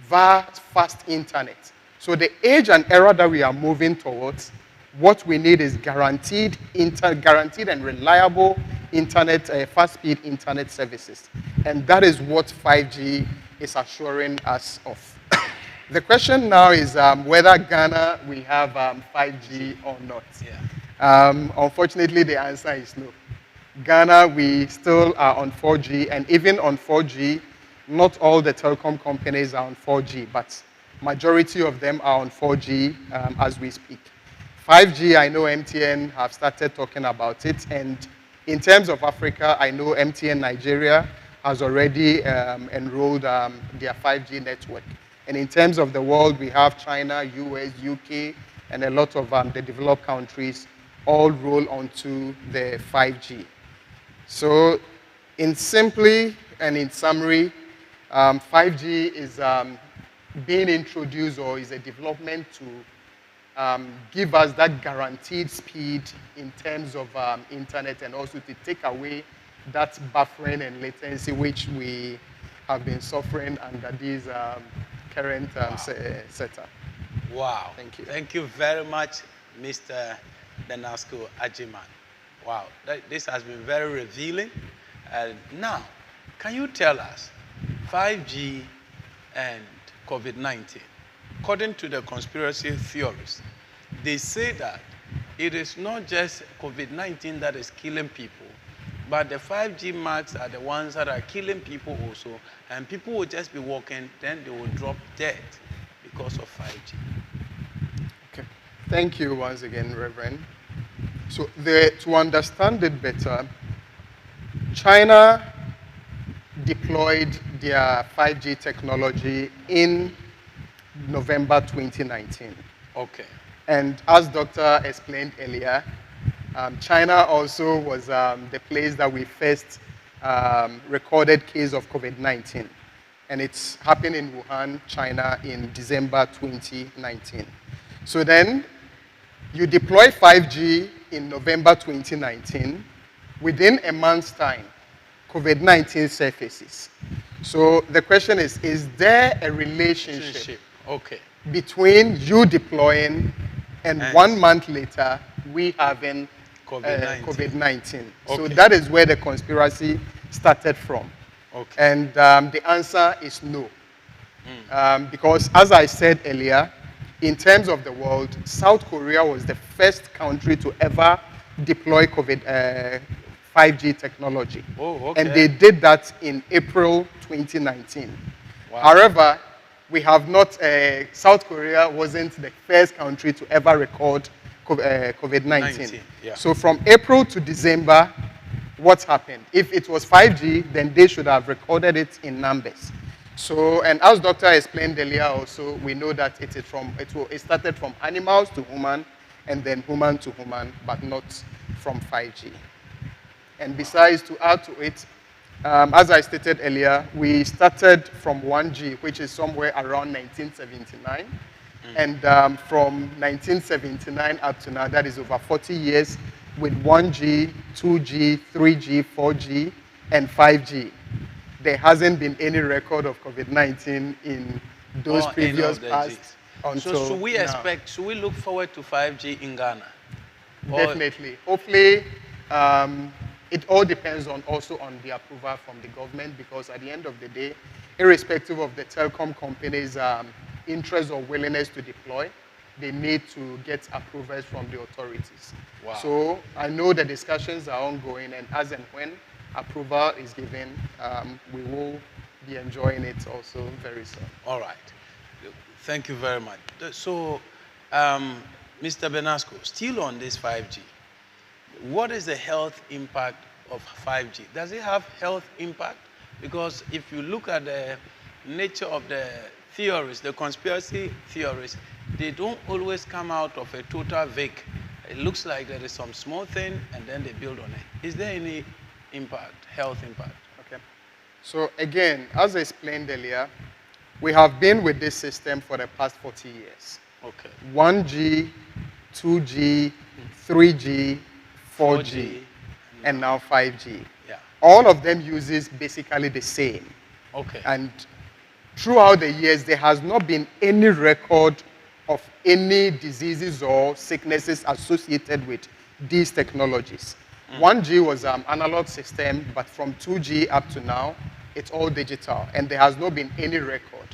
D: via fast internet. So the age and era that we are moving towards, what we need is guaranteed and reliable internet, fast-speed internet services. And that is what 5G is assuring us of. The question now is whether Ghana will have 5G or not.
B: Yeah.
D: Unfortunately, the answer is no. Ghana, we still are on 4G, and even on 4G, not all the telecom companies are on 4G, but majority of them are on 4G as we speak. 5G, I know MTN have started talking about it, and in terms of Africa, I know MTN Nigeria has already enrolled their 5G network. And in terms of the world, we have China, US, UK, and a lot of the developed countries all roll onto the 5G. So in simply and in summary, 5G is being introduced or is a development to give us that guaranteed speed in terms of internet, and also to take away that buffering and latency which we have been suffering under these current setup.
B: Wow.
D: Thank you.
B: Thank you very much, Mr. Benasco Agyemang. Wow, this has been very revealing. Now, can you tell us 5G and COVID-19? According to the conspiracy theorists, they say that it is not just COVID-19 that is killing people, but the 5G marks are the ones that are killing people also, and people will just be walking, then they will drop dead because of 5G.
D: Okay. Thank you once again, Reverend. So to understand it better, China deployed their 5G technology in November 2019.
B: Okay.
D: And as Doctor explained earlier, China also was the place that we first recorded case of COVID-19. And it's happened in Wuhan, China in December 2019. So then you deploy 5G in November 2019. Within a month's time, COVID-19 surfaces. So the question is there a relationship
B: okay.
D: between you deploying and 1 month later we having COVID-19?
B: Okay.
D: So that is where the conspiracy started from.
B: Okay.
D: And the answer is no. Because as I said earlier, in terms of the world, South Korea was the first country to ever deploy 5G technology.
B: Oh, okay.
D: And they did that in April 2019.
B: Wow.
D: However, we have not, South Korea wasn't the first country to ever record COVID-19.
B: Yeah.
D: So from April to December, what happened? If it was 5G, then they should have recorded it in numbers. So, and as Doctor explained earlier also, we know that it started from animals to human, and then human to human, but not from 5G. And besides, to add to it, as I stated earlier, we started from 1G, which is somewhere around 1979. And from 1979 up to now, that is over 40 years, with 1G, 2G, 3G, 4G, and 5G. There hasn't been any record of COVID-19 in those previous past until
B: so should we
D: now.
B: Should we look forward to 5G in Ghana?
D: Definitely. Hopefully, it all depends also on the approval from the government, because at the end of the day, irrespective of the telecom companies' interest or willingness to deploy, they need to get approvals from the authorities.
B: Wow.
D: So I know the discussions are ongoing, and as and when approval is given, we will be enjoying it also very soon.
B: All right. Thank you very much. So, Mr. Benasco, still on this 5G, what is the health impact of 5G? Does it have health impact? Because if you look at the nature of the theories, the conspiracy theories, they don't always come out of a total vague. It looks like there is some small thing and then they build on it. Is there any impact, health impact?
D: Okay. So again, as I explained earlier, we have been with this system for the past 40 years.
B: Okay.
D: 1G, 2G, 3G, 4G, and now 5G.
B: Yeah.
D: all of them uses basically the same.
B: Okay.
D: And throughout the years, there has not been any record of any diseases or sicknesses associated with these technologies. 1G was an analog system, but from 2G up to now, it's all digital, and there has not been any record.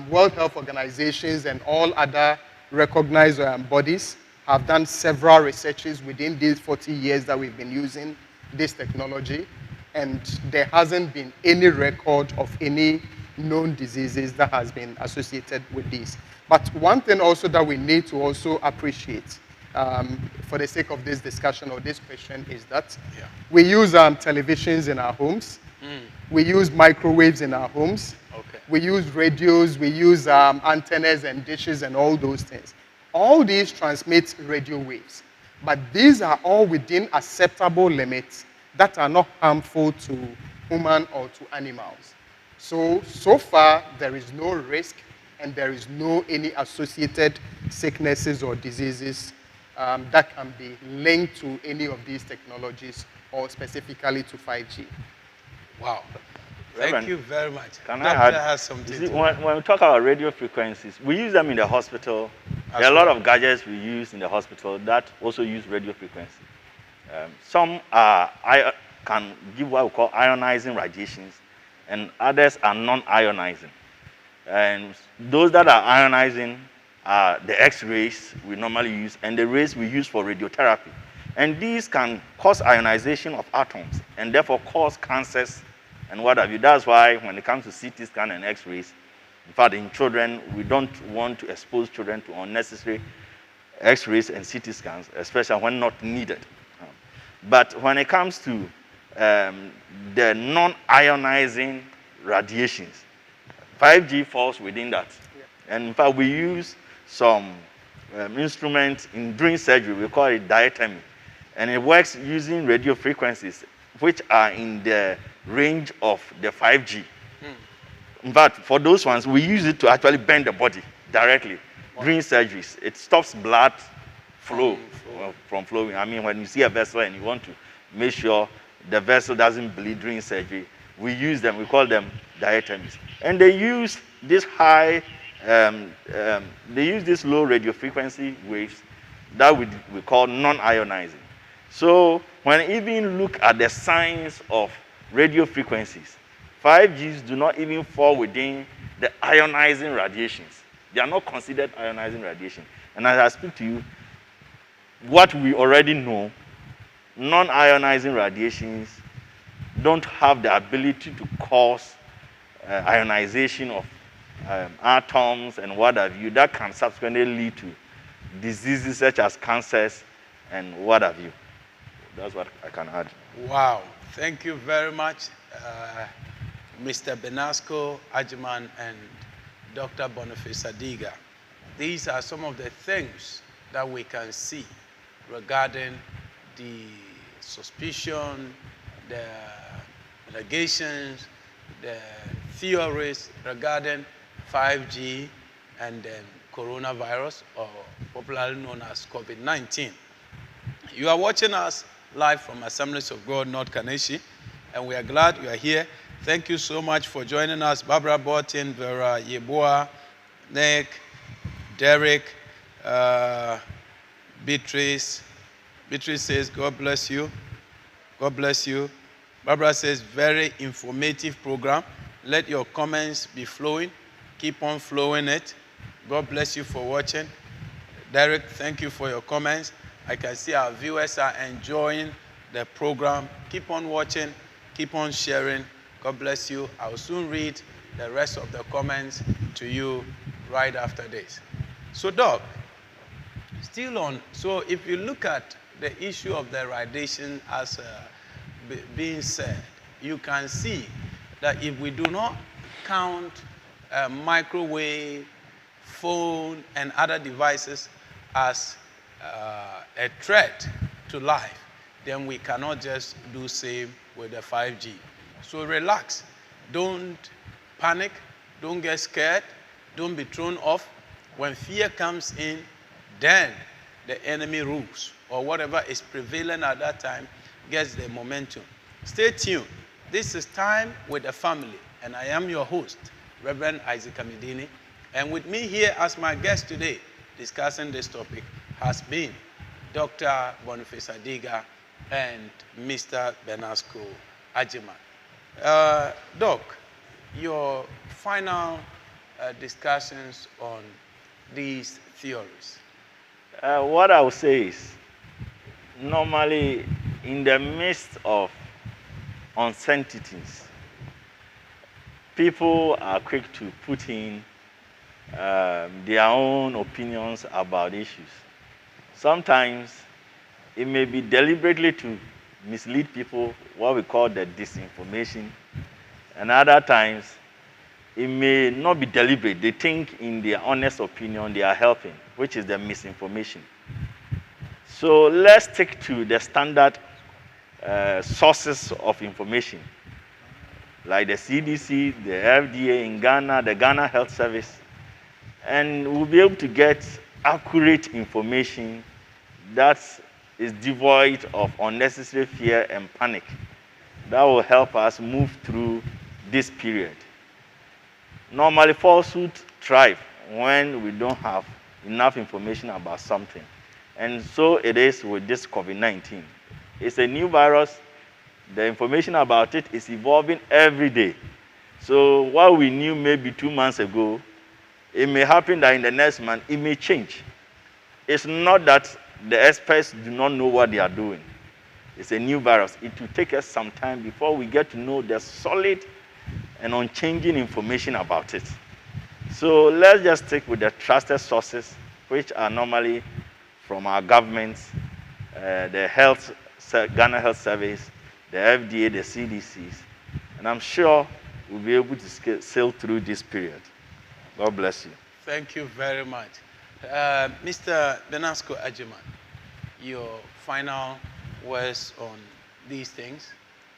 D: World Health Organizations and all other recognized bodies have done several researches within these 40 years that we've been using this technology, and there hasn't been any record of any known diseases that has been associated with this. But one thing also that we need to also appreciate for the sake of this discussion or this question is that we use televisions in our homes, we use microwaves in our homes, we use radios, we use antennas and dishes and all those things. All these transmit radio waves, but these are all within acceptable limits that are not harmful to human or to animals. So far, there is no risk and there is no any associated sicknesses or diseases that can be linked to any of these technologies or specifically to 5G.
B: Wow.
C: Reverend,
B: Thank you very much.
C: Can
B: Doctor
C: I add?
B: has something
C: You see,
B: to
C: when we talk about radio frequencies, we use them in the hospital. There are a lot of gadgets we use in the hospital that also use radio frequency. Some can give what we call ionizing radiations, and others are non-ionizing. And those that are ionizing are the X-rays we normally use, and the rays we use for radiotherapy. And these can cause ionization of atoms, and therefore cause cancers and what have you. That's why when it comes to CT scan and X-rays, in fact, in children, we don't want to expose children to unnecessary X-rays and CT scans, especially when not needed. But when it comes to the non-ionizing radiations, 5G falls within that. And in fact, we use some instruments during surgery. We call it diatemy. And it works using radio frequencies, which are in the range of the 5G. In fact, for those ones, we use it to actually bend the body directly during surgeries. It stops blood flow from flowing. I mean, when you see a vessel and you want to make sure the vessel doesn't bleed during surgery, we use them. We call them diatemies. And they use this low radio frequency waves that we call non-ionizing. So when you even look at the science of radio frequencies, 5Gs do not even fall within the ionizing radiations. They are not considered ionizing radiation. And as I speak to you, what we already know, non-ionizing radiations don't have the ability to cause ionization of atoms and what have you. That can subsequently lead to diseases such as cancers and what have you. That's what I can add.
B: Wow. Thank you very much, Mr. Benasco Ajiman and Dr. Boniface Adiga. These are some of the things that we can see regarding the suspicion, the allegations, the theories regarding 5G and then coronavirus, or popularly known as COVID-19. You are watching us live from Assemblies of God, North Kaneshie, and we are glad you are here. Thank you so much for joining us. Barbara Bortin, Vera Yeboah, Nick, Derek, Beatrice. Beatrice says, God bless you. God bless you. Barbara says, very informative program. Let your comments be flowing. Keep on flowing it. God bless you for watching. Derek, thank you for your comments. I can see our viewers are enjoying the program. Keep on watching. Keep on sharing. God bless you. I'll soon read the rest of the comments to you right after this. So, Doc, still on. So, if you look at the issue of the radiation as being said, you can see that if we do not count microwave, phone, and other devices as a threat to life, then we cannot just do same with the 5G. So relax. Don't panic. Don't get scared. Don't be thrown off. When fear comes in, then the enemy rules, or whatever is prevalent at that time gets the momentum. Stay tuned. This is Time with the Family, and I am your host, Reverend Isaac Amidini. And with me here as my guest today, discussing this topic, has been Dr. Boniface Adiga and Mr. Benasco Ajiman. Doc, your final discussions on these theories.
C: What I would say is, normally in the midst of uncertainties, people are quick to put in their own opinions about issues. Sometimes it may be deliberately to mislead people, what we call the disinformation, and other times it may not be deliberate. They think in their honest opinion they are helping, which is the misinformation. So let's stick to the standard sources of information, like the CDC, the FDA in Ghana, the Ghana Health Service, and we'll be able to get accurate information that is devoid of unnecessary fear and panic. That will help us move through this period. Normally, falsehood thrive when we don't have enough information about something. And so it is with this COVID-19. It's a new virus. The information about it is evolving every day. So what we knew maybe 2 months ago, it may happen that in the next month, it may change. It's not that the experts do not know what they are doing. It's a new virus. It will take us some time before we get to know the solid and unchanging information about it. So let's just stick with the trusted sources, which are normally from our governments, the Ghana Health Service, the FDA, the CDCs, and I'm sure we'll be able to sail through this period. God bless you.
B: Thank you very much. Mr. Benasco Ajiman, your final words on these things,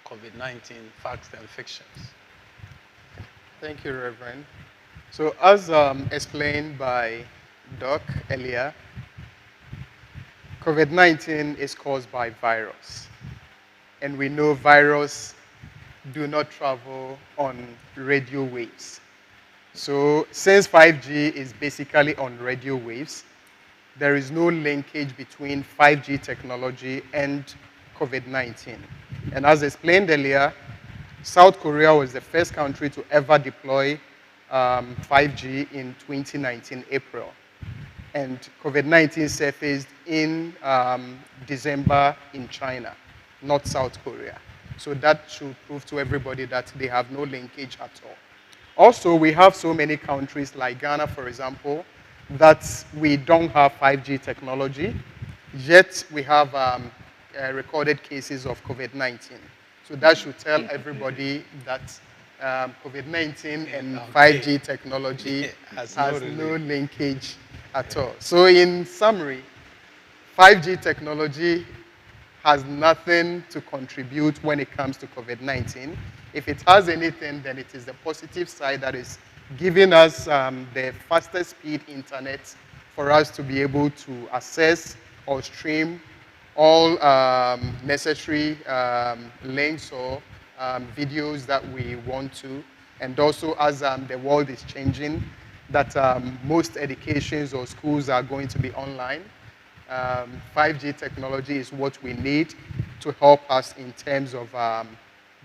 B: COVID-19, facts and fictions.
D: Thank you, Reverend. So as explained by Doc earlier, COVID-19 is caused by virus. And we know virus do not travel on radio waves. So since 5G is basically on radio waves, there is no linkage between 5G technology and COVID-19. And as explained earlier, South Korea was the first country to ever deploy 5G in 2019, April. And COVID-19 surfaced in December in China, not South Korea. So that should prove to everybody that they have no linkage at all. Also, we have so many countries like Ghana, for example, that we don't have 5G technology, yet we have recorded cases of COVID-19. So that should tell everybody that COVID-19 and 5G technology has no linkage at all. So in summary, 5G technology has nothing to contribute when it comes to COVID-19. If it has anything, then it is the positive side that is giving us the fastest speed internet for us to be able to access or stream all necessary links or videos that we want to. And also as the world is changing, that most educations or schools are going to be online. 5G technology is what we need to help us in terms of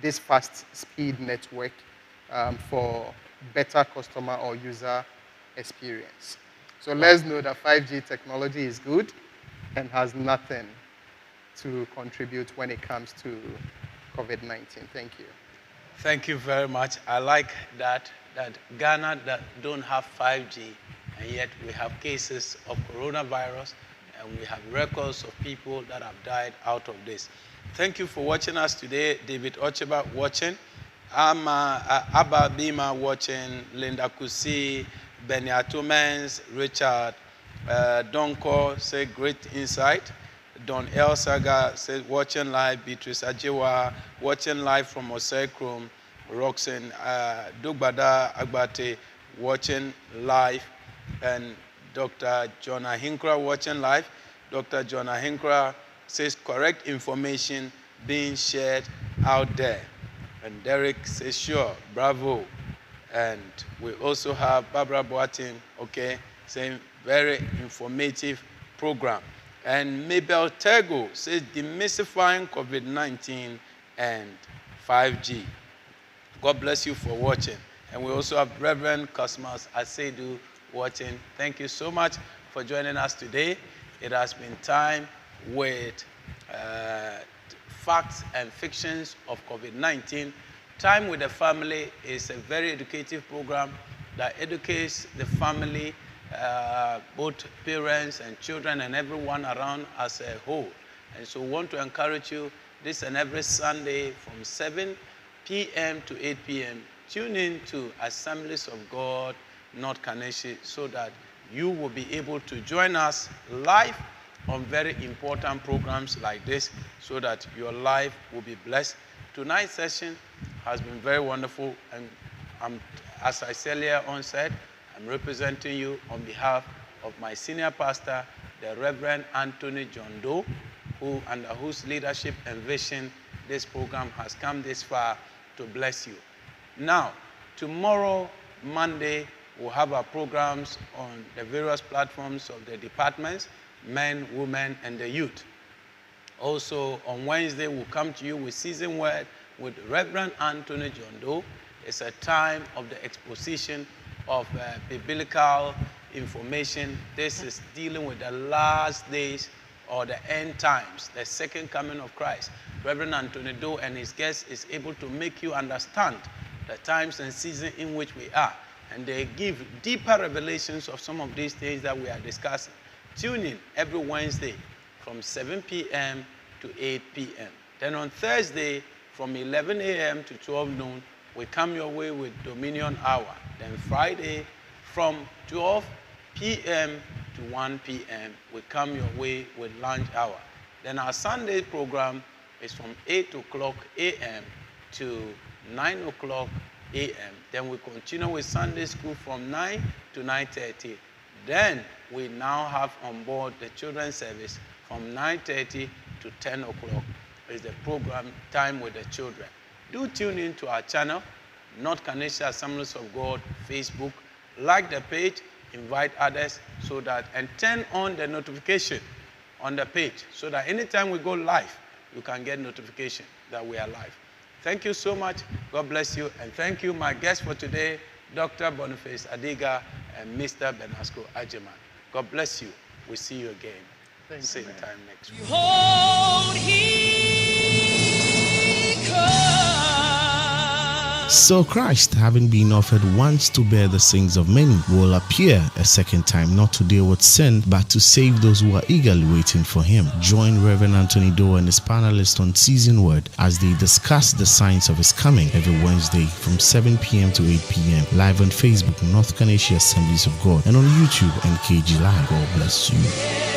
D: this fast speed network for better customer or user experience. So let's know that 5G technology is good and has nothing to contribute when it comes to COVID-19. Thank you.
B: Thank you very much. I like that Ghana that don't have 5G, and yet we have cases of coronavirus, and we have records of people that have died out of this. Thank you for watching us today. David Ocheba watching. I'm Abba Bima watching. Linda Kusi, Beniato Mens, Richard Donko say great insight. Don El Saga said watching live. Beatrice Ajewa watching live from Osekrom. Roxanne Dugbada Agbate watching live. And Dr. Jonah Hinkra watching live. Dr. Jonah Hinkra says correct information being shared out there. And Derek says, sure, bravo. And we also have Barbara Boatin, okay, saying very informative program. And Mabel Tego says demystifying COVID-19 and 5G. God bless you for watching. And we also have Reverend Cosmas Asedu watching. Thank you so much for joining us today. It has been time with facts and fictions of COVID-19. Time with the Family is a very educative program that educates the family, both parents and children and everyone around as a whole. And so we want to encourage you this and every Sunday from 7 p.m. to 8 p.m. Tune in to Assemblies of God, North Kaneshie, so that you will be able to join us live on very important programs like this, so that your life will be blessed. Tonight's session has been very wonderful, and as I said earlier on said, I'm representing you on behalf of my senior pastor, the Reverend Anthony John Doe, under whose leadership and vision this program has come this far to bless you. Now, tomorrow, Monday, we'll have our programs on the various platforms of the departments, men, women, and the youth. Also, on Wednesday, we'll come to you with Season Word with Reverend Anthony John Doe. It's a time of the exposition of biblical information. This is dealing with the last days or the end times, the second coming of Christ. Reverend Anthony Doe and his guests is able to make you understand the times and season in which we are. And they give deeper revelations of some of these things that we are discussing. Tune in every Wednesday from 7 p.m. to 8 p.m. Then on Thursday, from 11 a.m. to 12 noon, we come your way with Dominion Hour. Then Friday, from 12 p.m. to 1 p.m., we come your way with Lunch Hour. Then our Sunday program is from 8 o'clock a.m. to 9 o'clock a.m. Then we continue with Sunday school from 9 to 9:30. Then we now have on board the children's service from 9:30 to 10 o'clock. Is the program Time with the Children. Do tune in to our channel, North Kaneshie Assemblies of God Facebook. Like the page, invite others, so that, and turn on the notification on the page, so that anytime we go live, you can get notification that we are live. Thank you so much. God bless you. And thank you, my guests for today, Dr. Boniface Adiga and Mr. Benasco Ajiman. God bless you. We'll see you again. Same time next week.
E: Behold, he comes.
A: So Christ, having been offered once to bear the sins of many, will appear a second time, not to deal with sin, but to save those who are eagerly waiting for him. Join Reverend Anthony Doe and his panelists on Season Word as they discuss the signs of his coming every Wednesday from 7 p.m. to 8 p.m. live on Facebook, North Kaneshie Assemblies of God, and on YouTube and KG Live. God bless you.